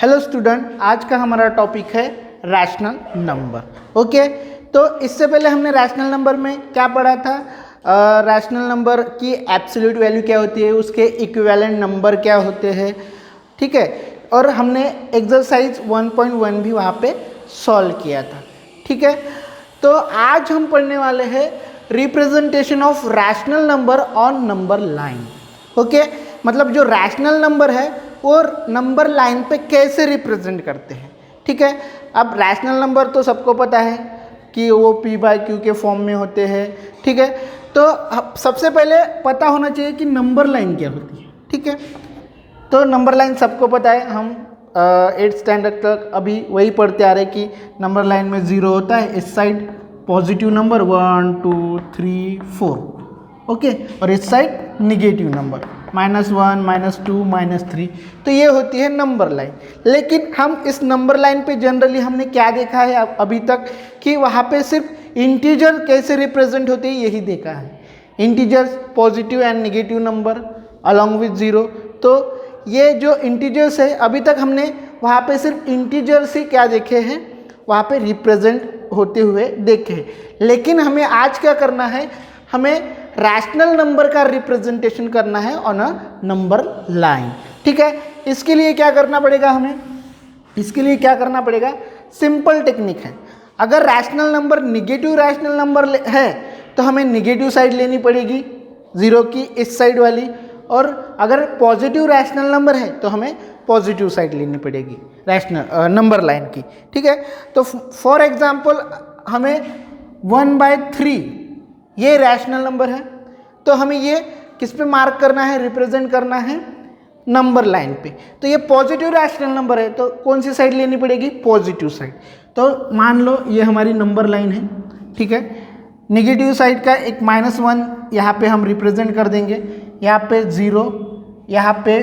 Hello student, आज का हमारा टॉपिक है रैशनल नंबर। ओके, तो इससे पहले हमने रैशनल नंबर में क्या पढ़ा था? रैशनल नंबर की एब्सोल्यूट वैल्यू क्या होती है, उसके इक्विवेलेंट नंबर क्या होते हैं, ठीक है। और हमने एक्सरसाइज 1.1 भी वहाँ पे सॉल्व किया था, ठीक है। तो आज हम पढ़ने वाले हैं representation of rational number on number line. Okay, मतलब जो रैशनल नंबर है वो नंबर लाइन पे कैसे रिप्रेजेंट करते हैं, ठीक है। अब रैशनल नंबर तो सबको पता है कि वो p/q के फॉर्म में होते हैं, ठीक है। तो सबसे पहले पता होना चाहिए कि नंबर लाइन क्या होती है, ठीक है। तो नंबर लाइन सबको पता है, हम 8th स्टैंडर्ड तक अभी वही पढ़ते आ रहे कि नंबर लाइन में 0 होता है, इस साइड पॉजिटिव नंबर 1 2 3 4, ओके, और इस साइड निगेटिव नंबर -1 -2 -3। तो ये होती है नंबर लाइन। लेकिन हम इस नंबर लाइन पे जनरली हमने क्या देखा है अभी तक कि वहाँ पे सिर्फ इंटीजर कैसे रिप्रेजेंट होते हैं यही देखा है, integers positive and negative number along with 0। तो ये जो इंटीजर्स है अभी तक हमने वहाँ पे सिर्फ इंटीजर्स ही क्या देखे हैं, वहाँ पे रिप्रेजेंट होते हुए देखे हैं। लेकिन हमें आज क्या करना है, हमें रैशनल नंबर का रिप्रेजेंटेशन करना है ऑन अ नंबर लाइन, ठीक है। इसके लिए क्या करना पड़ेगा हमें, इसके लिए क्या करना पड़ेगा, सिंपल टेक्निक है। अगर rational number negative rational number है तो हमें निगेटिव साइड लेनी पड़ेगी 0 की इस साइड वाली, और अगर पॉजिटिव रैशनल नंबर है तो हमें पॉजिटिव साइड लेनी पड़ेगी रैशनल नंबर लाइन की, ठीक है। तो फॉर एग्जांपल हमें 1/3 ये रैशनल नंबर है, तो हमें ये किस पे मार्क करना है, रिप्रेजेंट करना है नंबर लाइन पे। तो ये पॉजिटिव रैशनल नंबर है तो कौन सी साइड लेनी पड़ेगी, पॉजिटिव साइड। तो मान लो ये हमारी नंबर लाइन है, ठीक है। नेगेटिव साइड का एक -1 यहाँ पे हम रिप्रेजेंट कर देंगे, यहाँ पे 0, यहाँ पे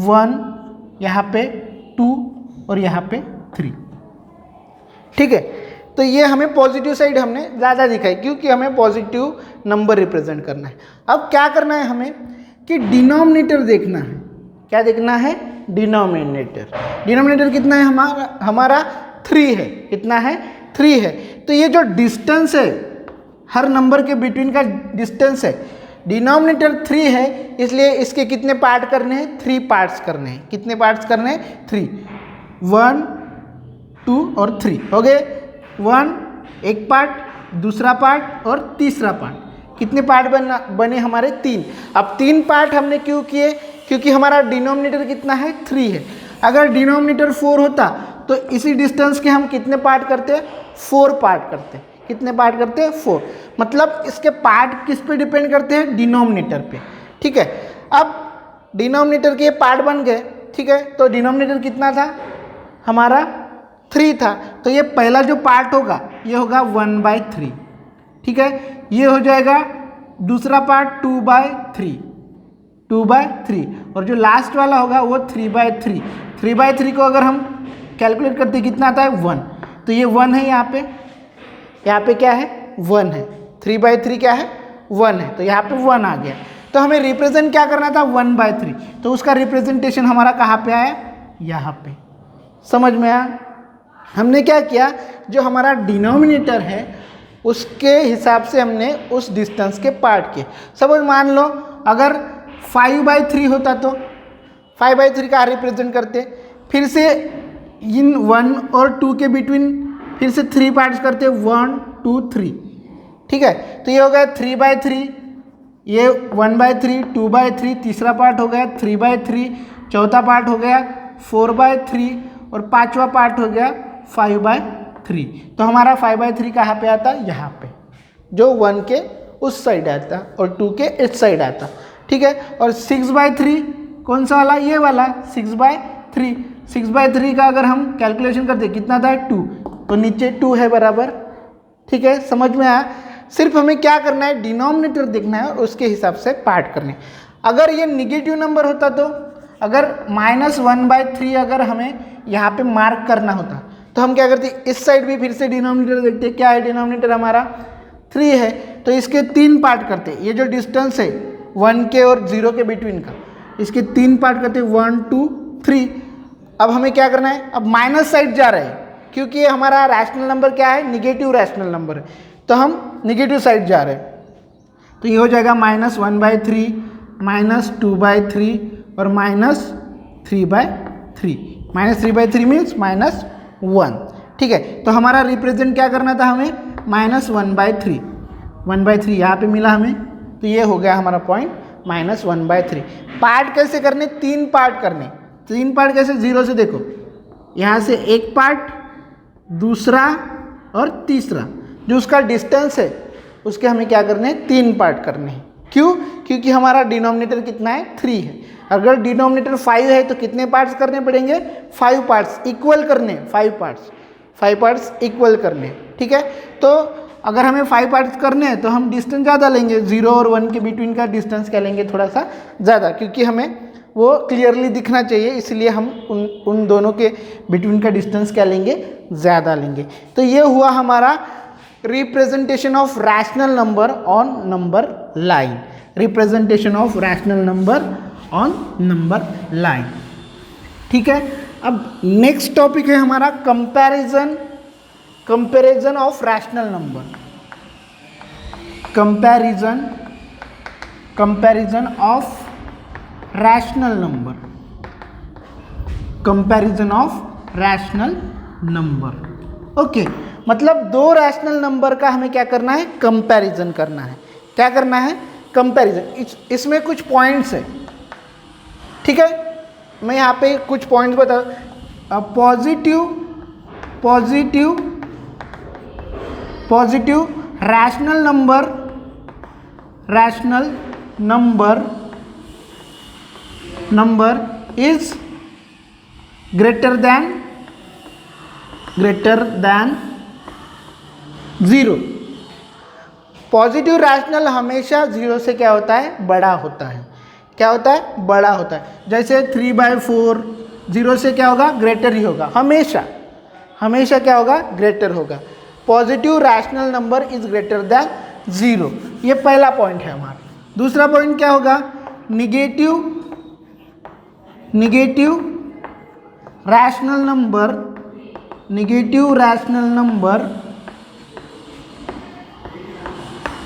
1, यहाँ पे 2 और यहाँ पे 3, ठीक है। तो ये हमें पॉजिटिव साइड हमने ज़्यादा दिखाई क्योंकि हमें पॉजिटिव नंबर रिप्रेजेंट करना है। अब क्या करना है हमें कि डिनोमिनेटर देखना है। क्या देखना है, डिनोमिनेटर। डिनोमिनेटर कितना है हमारा 3 है, कितना है 3 है। तो ये जो डिस्टेंस है हर नंबर के बिटवीन का डिस्टेंस है, डिनोमिनेटर 3 है, इसलिए इसके कितने पार्ट करने हैं, 3 पार्ट्स करने हैं। कितने पार्ट्स करने हैं, 3, 1 2 और 3 हो गए। 1 एक पार्ट, दूसरा पार्ट और तीसरा पार्ट। कितने पार्ट बने हमारे, 3। अब 3 पार्ट हमने क्यों किए, क्योंकि हमारा डिनोमिनेटर कितना है, 3 है। अगर डिनोमिनेटर 4 होता तो इसी डिस्टेंस के हम कितने पार्ट करते हैं, 4 पार्ट करते हैं। कितने पार्ट करते हैं, 4। मतलब इसके पार्ट किस पे डिपेंड करते हैं, डिनोमिनेटर पे, ठीक है। अब डिनोमिनेटर के पार्ट बन गए, ठीक है। तो डिनोमिनेटर कितना था हमारा, 3 था। तो ये पहला जो पार्ट होगा ये होगा 1/3, ठीक है। ये हो जाएगा दूसरा पार्ट 2/3, 2/3, और जो लास्ट वाला होगा वो 3/3। 3/3 को अगर हम कैलकुलेट करते कितना आता है, 1। तो ये 1 है, यहाँ पे क्या है, 1 है। 3/3 क्या है, 1 है, तो यहाँ पे 1 आ गया। तो हमें रिप्रेजेंट क्या करना था, 1/3। तो उसका रिप्रेजेंटेशन हमारा कहाँ पे आया, यहाँ पे। समझ में आया? हमने क्या किया, जो हमारा डिनोमिनेटर है उसके हिसाब से हमने उस डिस्टेंस के पार्ट किए। सपोज मान लो अगर 5/3 होता तो 5/3 का रिप्रेजेंट करते, फिर से इन 1 और 2 के बिटवीन फिर से 3 पार्ट्स करते, 1 2 3, ठीक है। तो ये हो गया 3/3, ये 1/3, 2/3, तीसरा पार्ट हो गया 3/3, चौथा पार्ट हो गया 4/3 और पांचवा पार्ट हो गया 5/3। तो हमारा 5/3 कहाँ पे आता, यहाँ पे, जो 1 के उस साइड आता और 2 के इस साइड आता, ठीक है। और 6/3 कौन सा वाला, ये वाला 6/3। 6/3 का अगर हम कैलकुलेशन करते कितना था, 2, तो नीचे 2 है बराबर, ठीक है। समझ में आया? सिर्फ हमें क्या करना है, डिनोमिनेटर देखना है और उसके हिसाब से पार्ट करने। अगर ये निगेटिव नंबर होता तो अगर -1/3 अगर हमें यहाँ पे मार्क करना होता तो हम क्या करते, इस साइड भी फिर से डिनोमिनेटर देखते, क्या है डिनोमिनेटर हमारा 3 है, तो इसके 3 पार्ट करते। ये जो डिस्टेंस है 1 के और 0 के बिटवीन का, इसके 3 पार्ट करते, 1 2 3। अब हमें क्या करना है, अब माइनस साइड जा रहे हैं क्योंकि हमारा रैशनल नंबर क्या है, निगेटिव रैशनल नंबर है, तो हम निगेटिव साइड जा रहे हैं। तो ये हो जाएगा -1/3, -2/3 और -3/3। -3/3 मीन्स -1, ठीक है। तो हमारा रिप्रेजेंट क्या करना था हमें, -1/3, 1/3 यहाँ पे मिला हमें, तो ये हो गया हमारा पॉइंट -1/3। पार्ट कैसे करने, 3 पार्ट करने। 3 पार्ट कैसे, 0 से देखो, यहाँ से एक पार्ट, दूसरा और तीसरा, जो उसका डिस्टेंस है उसके हमें क्या करने हैं, 3 पार्ट करने हैं। क्यों, क्योंकि हमारा डिनोमिनेटर कितना है, 3 है। अगर डिनोमिनेटर 5 है तो कितने पार्ट्स करने पड़ेंगे, 5 पार्ट्स इक्वल करने, 5 पार्ट्स इक्वल करने, ठीक है। तो अगर हमें 5 पार्ट्स करने हैं तो हम डिस्टेंस ज़्यादा लेंगे, 0 और 1 के बिटवीन का डिस्टेंस क्या लेंगे, थोड़ा सा ज़्यादा, क्योंकि हमें वो क्लियरली दिखना चाहिए, इसलिए हम उन दोनों के बिटवीन का डिस्टेंस क्या लेंगे, ज़्यादा लेंगे। तो ये हुआ हमारा representation of rational number on number line, representation of rational number on number line, ठीक है। अब नेक्स्ट टॉपिक है हमारा comparison of rational number, comparison of rational number, comparison of rational number. Okay, मतलब 2 रैशनल नंबर का हमें क्या करना है, कंपैरिजन करना है। क्या करना है, कंपैरिजन। इसमें कुछ पॉइंट्स है, ठीक है। मैं यहाँ पे कुछ पॉइंट्स बता, positive rational number is greater than 0। Positive rational हमेशा 0 से क्या होता है, बड़ा होता है। क्या होता है, बड़ा होता है। जैसे 3/4 0 से क्या होगा, ग्रेटर ही होगा, हमेशा क्या होगा, ग्रेटर होगा। Positive rational number is greater than 0, ये पहला पॉइंट है हमारा। दूसरा पॉइंट क्या होगा, negative rational number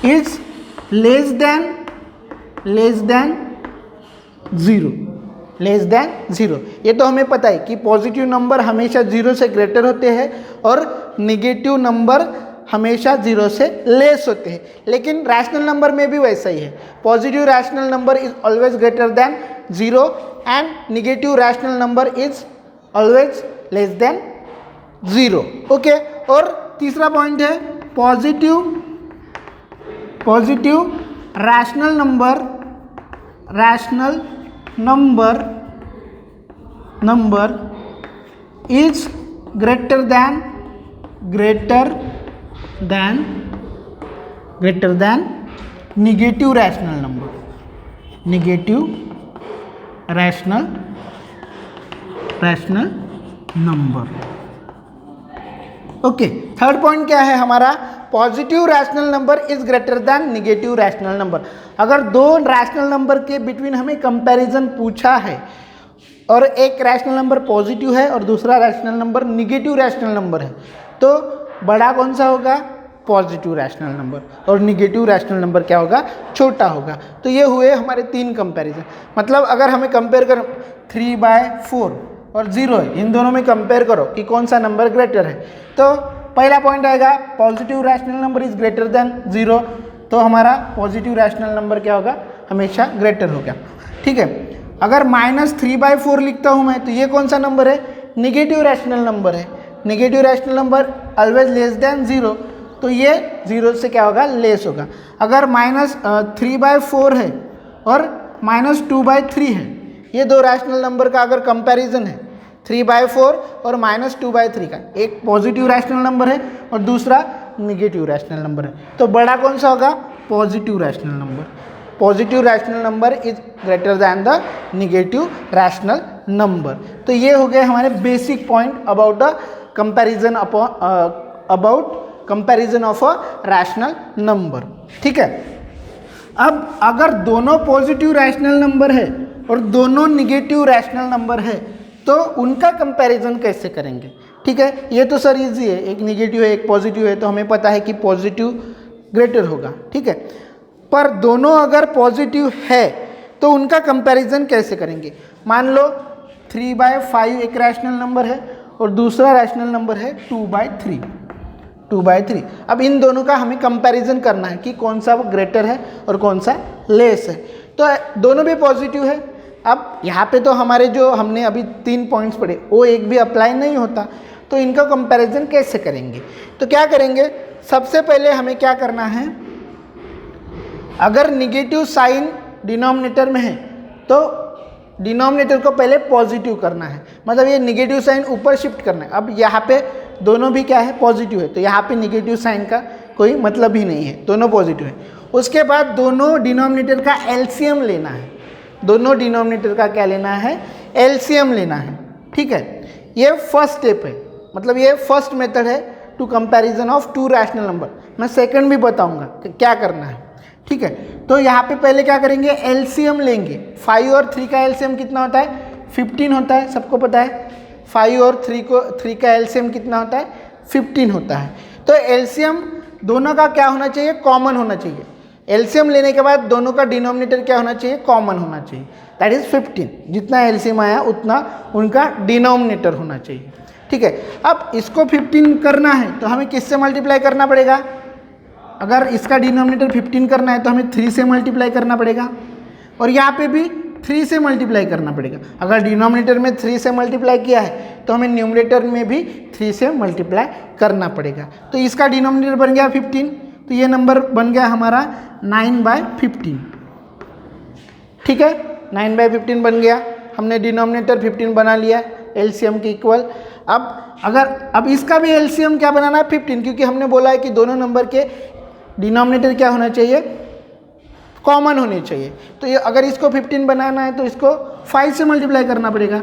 is less than 0। ये तो हमें पता है कि पॉजिटिव नंबर हमेशा 0 से ग्रेटर होते हैं और निगेटिव नंबर हमेशा 0 से लेस होते हैं। लेकिन रैशनल नंबर में भी वैसा ही है, positive rational number is always greater than 0 and negative rational number is always less than 0। Okay, और तीसरा पॉइंट है positive rational number is greater than negative rational number. Okay, third point क्या है हमारा, positive rational number is greater than negative rational number. अगर 2 rational number के between हमें comparison पूछा है और एक रैशनल नंबर पॉजिटिव है और दूसरा rational number negative rational number है, तो बड़ा कौन सा होगा, पॉजिटिव रैशनल नंबर, और निगेटिव रैशनल नंबर क्या होगा, छोटा होगा। तो ये हुए हमारे 3 कंपैरिजन। मतलब अगर हमें कंपेयर करो 3/4 और 0 है, इन दोनों में कंपेयर करो कि कौन सा नंबर ग्रेटर है, तो पहला पॉइंट आएगा positive rational number is greater than 0, तो हमारा पॉजिटिव रैशनल नंबर क्या होगा, हमेशा ग्रेटर होगा, ठीक है। अगर -3/4 लिखता हूँ मैं, तो ये कौन सा नंबर है, निगेटिव रैशनल नंबर है। Negative rational number always less than 0, तो ये 0 से क्या होगा, लेस होगा। अगर -3/4 है और -2/3 है, ये 2 रैशनल नंबर का अगर कंपैरिजन है, 3/4 और -2/3 का, एक पॉजिटिव रैशनल नंबर है और दूसरा निगेटिव रैशनल नंबर है, तो बड़ा कौन सा होगा, positive rational number. Positive rational number is greater than the negative rational number. तो ये हो गए हमारे basic point about the comparison comparison of a rational number, ठीक है। अब अगर दोनों पॉजिटिव रैशनल नंबर है और दोनों निगेटिव रैशनल नंबर है, तो उनका कंपैरिजन कैसे करेंगे। ठीक है, ये तो सर इजी है, एक निगेटिव है एक पॉजिटिव है तो हमें पता है कि पॉजिटिव ग्रेटर होगा। ठीक है, पर दोनों अगर पॉजिटिव है तो उनका कंपैरिजन कैसे करेंगे। मान लो 3/5 एक रैशनल नंबर है और दूसरा रैशनल नंबर है 2/3। अब इन दोनों का हमें कंपैरिजन करना है कि कौन सा ग्रेटर है और कौन सा लेस है। तो दोनों भी पॉजिटिव है। अब यहाँ पे तो हमारे जो हमने अभी 3 पॉइंट्स पढ़े वो एक भी अप्लाई नहीं होता, तो इनका कंपैरिजन कैसे करेंगे। तो क्या करेंगे, सबसे पहले हमें क्या करना है, अगर निगेटिव साइन डिनोमिनेटर में है तो डिनोमिनेटर को पहले पॉजिटिव करना है, मतलब ये निगेटिव साइन ऊपर शिफ्ट करना है। अब यहाँ पे दोनों भी क्या है, पॉजिटिव है, तो यहाँ पे निगेटिव साइन का कोई मतलब ही नहीं है, दोनों पॉजिटिव है। उसके बाद दोनों डिनोमिनेटर का एलसीएम लेना है, दोनों डिनोमिनेटर का क्या लेना है, एलसीएम लेना है। ठीक है, ये फर्स्ट स्टेप है, मतलब ये फर्स्ट मेथड है to comparison of two rational number. मैं सेकंड भी बताऊंगा कि क्या करना है। ठीक है, तो यहाँ पे पहले क्या करेंगे, एलसीएम लेंगे। 5 और 3 का एलसीएम कितना होता है, 15 होता है, सबको पता है। 5 और 3 का एलसीएम कितना होता है, 15 होता है। तो एलसीएम दोनों का क्या होना चाहिए, कॉमन होना चाहिए। एलसीएम लेने के बाद दोनों का डिनोमिनेटर क्या होना चाहिए, कॉमन होना चाहिए, दैट इज 15। जितना एलसीएम आया उतना उनका डिनोमिनेटर होना चाहिए। ठीक है, अब इसको 15 करना है तो हमें किससे मल्टीप्लाई करना पड़ेगा, अगर इसका डिनोमिनेटर 15 करना है तो हमें 3 से मल्टीप्लाई करना पड़ेगा, और यहाँ पे भी 3 से मल्टीप्लाई करना पड़ेगा। अगर डिनोमिनेटर में 3 से मल्टीप्लाई किया है तो हमें न्यूमरेटर में भी 3 से मल्टीप्लाई करना पड़ेगा। तो इसका डिनोमिनेटर बन गया 15, तो ये नंबर बन गया हमारा 9/15। ठीक है, 9/15 बन गया, हमने डिनोमिनेटर 15 बना लिया एलसीएम के इक्वल। अब इसका भी एलसीएम क्या बनाना है, 15, क्योंकि हमने बोला है कि दोनों नंबर के डिनोमिनेटर क्या होना चाहिए, कॉमन होने चाहिए। तो ये अगर इसको 15 बनाना है तो इसको 5 से मल्टीप्लाई करना पड़ेगा।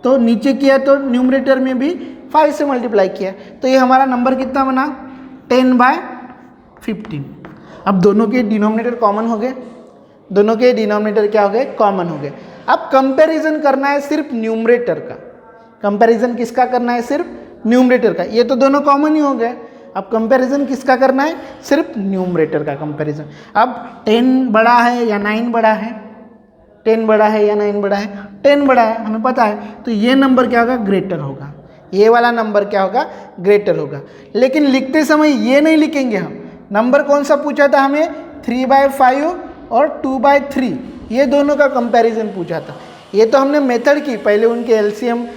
तो नीचे किया तो न्यूमरेटर में भी 5 से मल्टीप्लाई किया, तो ये हमारा नंबर कितना बना, 10/15। अब दोनों के डिनोमिनेटर कॉमन हो गए, दोनों के डिनोमिनेटर क्या हो गए, कॉमन हो गए। अब कंपैरिजन करना है सिर्फ न्यूमरेटर का। कंपैरिजन किसका करना है, सिर्फ न्यूमरेटर का। ये तो दोनों कॉमन ही हो गए। अब कंपैरिजन किसका करना है, सिर्फ न्यूमरेटर का कंपैरिजन। अब 10 बड़ा है या 9 बड़ा है, 10 बड़ा है या 9 बड़ा है, 10 बड़ा है, हमें पता है। तो ये नंबर क्या होगा, ग्रेटर होगा, ये वाला नंबर क्या होगा, ग्रेटर होगा। लेकिन लिखते समय ये नहीं लिखेंगे हम, नंबर कौन सा पूछा था हमें, 3/5 और 2/3, ये दोनों का कंपैरिजन पूछा था। ये तो हमने मेथड की, पहले उनके एलसीएम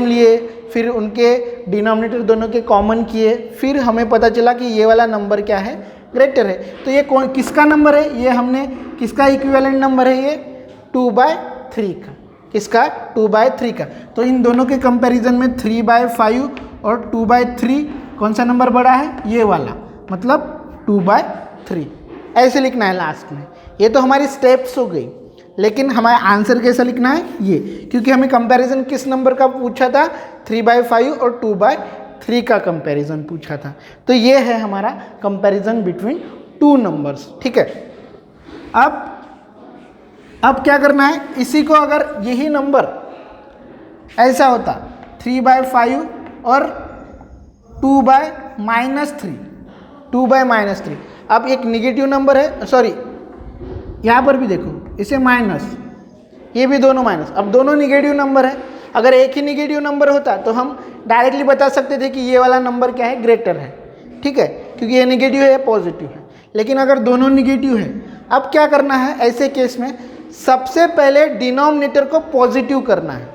लिए, फिर उनके डिनोमिनेटर दोनों के कॉमन किए, फिर हमें पता चला कि ये वाला नंबर क्या है, ग्रेटर है। तो ये किसका नंबर है, ये हमने किसका इक्विवेलेंट नंबर है, ये 2/3 का। किसका, 2/3 का। तो इन दोनों के कंपैरिजन में 3/5 और 2/3 कौन सा नंबर बड़ा है, ये वाला, मतलब 2/3 ऐसे लिखना है लास्ट में। ये तो हमारी स्टेप्स हो गई, लेकिन हमारा आंसर कैसा लिखना है, ये, क्योंकि हमें कंपैरिजन किस नंबर का पूछा था, 3/5 और 2/3 का कंपैरिजन पूछा था। तो ये है हमारा कंपैरिजन बिटवीन टू नंबर्स। ठीक है, अब क्या करना है, इसी को अगर यही नंबर ऐसा होता 3/5 और 2/-3, अब एक निगेटिव नंबर है, सॉरी यहाँ पर भी देखो, इसे माइनस, ये भी दोनों माइनस। अब दोनों निगेटिव नंबर है, अगर एक ही निगेटिव नंबर होता तो हम डायरेक्टली बता सकते थे कि ये वाला नंबर क्या है, ग्रेटर है। ठीक है, क्योंकि ये निगेटिव है, पॉजिटिव है। लेकिन अगर दोनों निगेटिव है, अब क्या करना है ऐसे केस में, सबसे पहले डिनोमिनेटर को पॉजिटिव करना है।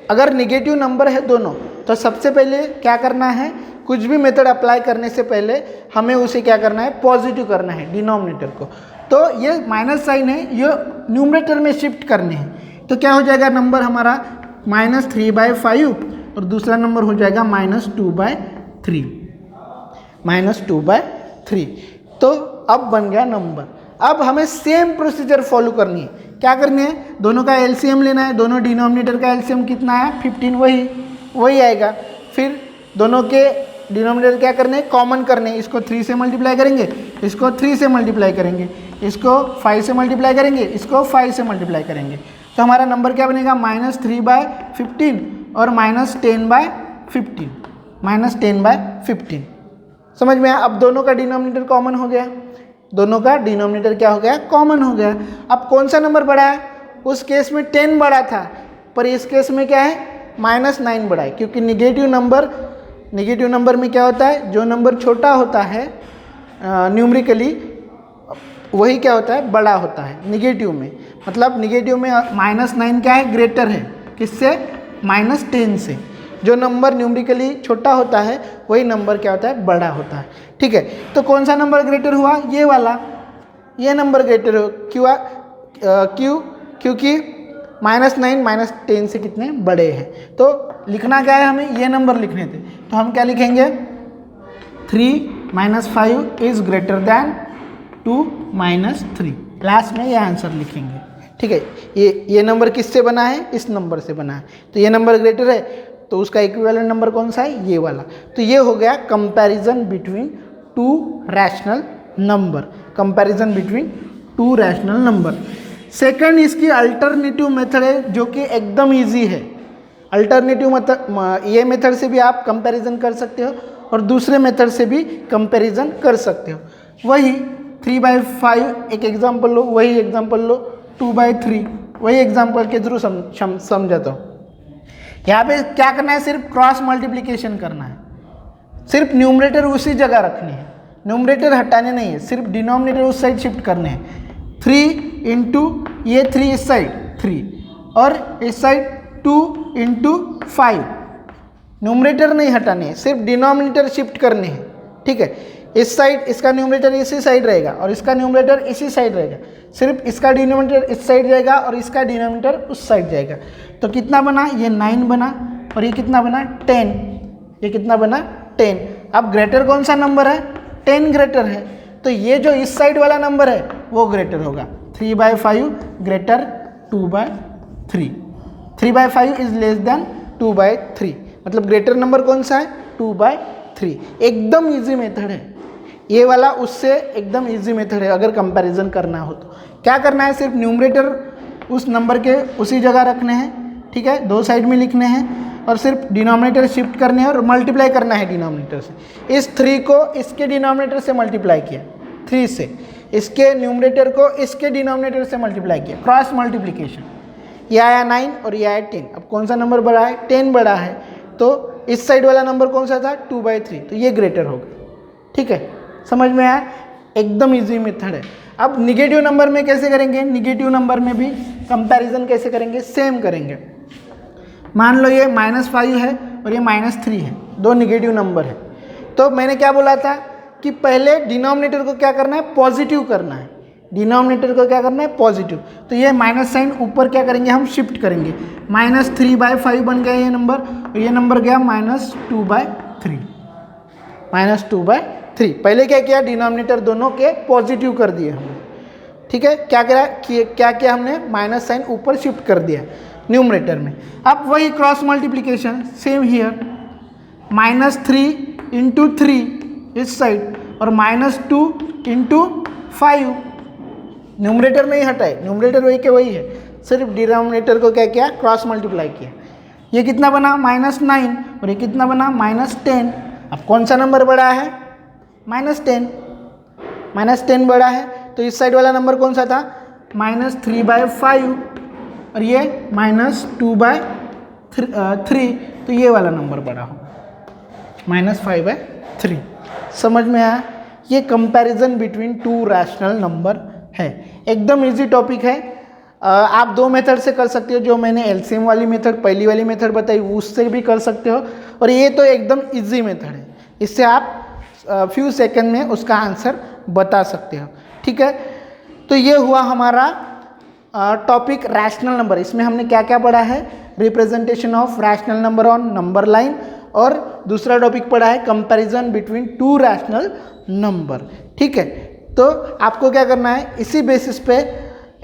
अगर निगेटिव नंबर है दोनों, तो सबसे पहले क्या करना है, कुछ भी मेथड अप्लाई करने से पहले हमें उसे क्या करना है, पॉजिटिव करना है डिनोमिनेटर को। तो ये माइनस साइन है, ये न्यूमरेटर में शिफ्ट करने हैं। तो क्या हो जाएगा नंबर हमारा, -3/5 और दूसरा नंबर हो जाएगा -2/3। तो अब बन गया नंबर। अब हमें सेम प्रोसीजर फॉलो करनी है। क्या करनी है, दोनों का एलसीएम लेना है, दोनों डिनोमिनेटर का एलसीएम कितना है, 15, वही आएगा। फिर दोनों के डिनोमिनेटर क्या करने हैं, कॉमन करने हैं। इसको 3 से मल्टीप्लाई करेंगे, इसको 3 से मल्टीप्लाई करेंगे, इसको 5 से मल्टीप्लाई करेंगे, इसको 5 से मल्टीप्लाई करेंगे। तो हमारा नंबर क्या बनेगा -3/15 और -10/15, -10/15। समझ में आया? अब दोनों का डिनोमिनेटर कॉमन हो गया, दोनों का डिनोमिनेटर क्या हो गया, कॉमन हो गया। अब कौन सा नंबर बड़ा है? उस केस में 10 बड़ा था, पर इस केस में क्या है, -9 बड़ा है, क्योंकि निगेटिव नंबर में क्या होता है, जो नंबर छोटा होता है न्यूमेरिकली वही क्या होता है, बड़ा होता है निगेटिव में। मतलब निगेटिव में -9 क्या है, ग्रेटर है किससे, -10 से। जो नंबर न्यूमेरिकली छोटा होता है वही नंबर क्या होता है, बड़ा होता है। ठीक है, तो कौन सा नंबर ग्रेटर हुआ, ये वाला, ये नंबर ग्रेटर हो क्यों, क्योंकि -9 -10 से कितने बड़े हैं। तो लिखना क्या है, हमें ये नंबर लिखने थे, तो हम क्या लिखेंगे, 3 - 5 इज ग्रेटर दैन 2 - 3। लास्ट में ये आंसर लिखेंगे। ठीक है, ये नंबर किससे बना है, इस नंबर से बना है, तो ये नंबर ग्रेटर है, तो उसका इक्विवेलेंट नंबर कौन सा है, ये वाला। तो ये हो गया comparison between two rational number, comparison between two rational number. Second इसकी अल्टरनेटिव मेथड है जो कि एकदम इजी है। अल्टरनेटिव मेथड, ये मेथड से भी आप कंपैरिजन कर सकते हो और दूसरे मेथड से भी कंपैरिजन कर सकते हो। वही 3/5 एक एग्जांपल लो, वही एग्जांपल लो 2/3, वही एग्जांपल के थ्रू समझाता हूँ। यहाँ पे क्या करना है, सिर्फ क्रॉस मल्टीप्लिकेशन करना है, सिर्फ न्यूमरेटर उसी जगह रखने हैं, न्यूमरेटर हटाने नहीं है, सिर्फ डिनोमिनेटर उस साइड शिफ्ट करने हैं। 3 इंटू ये 3 इस साइड 3 और इस साइड 2 इंटू 5, न्यूमरेटर नहीं हटाने हैं, सिर्फ डिनोमिनेटर शिफ्ट करने हैं। ठीक है, इस साइड इसका न्यूमरेटर इसी साइड रहेगा और इसका न्यूमरेटर इसी साइड रहेगा, सिर्फ इसका डिनोमिनेटर इस साइड जाएगा और इसका डिनोमिनेटर उस साइड जाएगा। तो कितना बना, ये 9 बना और ये कितना बना 10, ये कितना बना 10। अब ग्रेटर कौन सा नंबर है, 10 ग्रेटर है, तो ये जो इस साइड वाला नंबर है वो ग्रेटर होगा। 3/5 ग्रेटर 2/3, 3/5 इज लेस देन 2/3, मतलब ग्रेटर नंबर कौन सा है, 2/3। एकदम इजी मेथड है ये वाला, उससे एकदम इजी मेथड है। अगर कंपैरिजन करना हो तो क्या करना है, सिर्फ न्यूमरेटर उस नंबर के उसी जगह रखने हैं। ठीक है, दो साइड में लिखने हैं और सिर्फ डिनोमिनेटर शिफ्ट करने हैं और मल्टीप्लाई करना है डिनोमिनेटर से। इस 3 को इसके डिनोमिनेटर से मल्टीप्लाई किया, 3 से इसके न्यूमरेटर को इसके डिनोमिनेटर से मल्टीप्लाई किया, क्रॉस मल्टीप्लिकेशन। ये आया 9 और ये आया 10। अब कौन सा नंबर बड़ा है, 10 बड़ा है, तो इस साइड वाला नंबर कौन सा था, 2/3, तो ये ग्रेटर होगा। ठीक है, समझ में आया, एकदम इजी मेथड है। अब निगेटिव नंबर में कैसे करेंगे, निगेटिव नंबर में भी कंपैरिजन कैसे करेंगे, सेम करेंगे। मान लो ये -5 है और ये -3 है, दो निगेटिव नंबर है। तो मैंने क्या बोला था कि पहले डिनोमिनेटर को क्या करना है, पॉजिटिव करना है, डिनोमिनेटर को क्या करना है, पॉजिटिव। तो ये माइनस साइन ऊपर क्या करेंगे, हम शिफ्ट करेंगे, -3/5 बन गया ये नंबर और ये नंबर गया -2/3, -2/3। पहले क्या किया, डिनोमिनेटर दोनों के पॉजिटिव कर दिए हमने। ठीक है, क्या किया हमने, माइनस साइन ऊपर शिफ्ट कर दिया न्यूमरेटर में। अब वही cross multiplication same here, -3 into 3 इस साइड और -2 इंटू 5, न्यूमरेटर नहीं हटाए, न्यूमरेटर वही के वही है, सिर्फ डिनोमिनेटर को क्या किया, क्रॉस मल्टीप्लाई किया। ये कितना बना -9 और ये कितना बना -10। अब कौन सा नंबर बड़ा है, -10, -10 बड़ा है, तो इस साइड वाला नंबर कौन सा था, -3/5 और ये -2/3, तो ये वाला नंबर बड़ा हो, -5/3। समझ में आया, ये comparison between two rational number है। एकदम इजी टॉपिक है। आप दो मेथड से कर सकते हो, जो मैंने एलसीएम वाली मेथड, पहली वाली मेथड बताई, उससे भी कर सकते हो, और ये तो एकदम इजी मेथड है, इससे आप फ्यू सेकंड में उसका आंसर बता सकते हो। ठीक है, तो ये हुआ हमारा टॉपिक रैशनल नंबर। इसमें हमने क्या क्या पढ़ा है, representation of rational number on number line, और दूसरा टॉपिक पढ़ा है comparison between two rational number. ठीक है, तो आपको क्या करना है, इसी बेसिस पे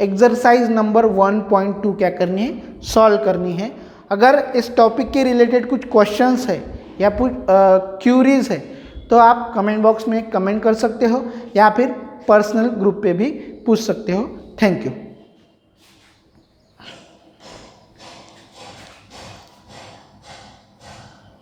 एक्सरसाइज नंबर 1.2 क्या करनी है, सॉल्व करनी है। अगर इस टॉपिक के रिलेटेड कुछ क्वेश्चंस है या कुछ क्यूरीज है तो आप कमेंट बॉक्स में कमेंट कर सकते हो या फिर पर्सनल ग्रुप पे भी पूछ सकते हो। Thank you.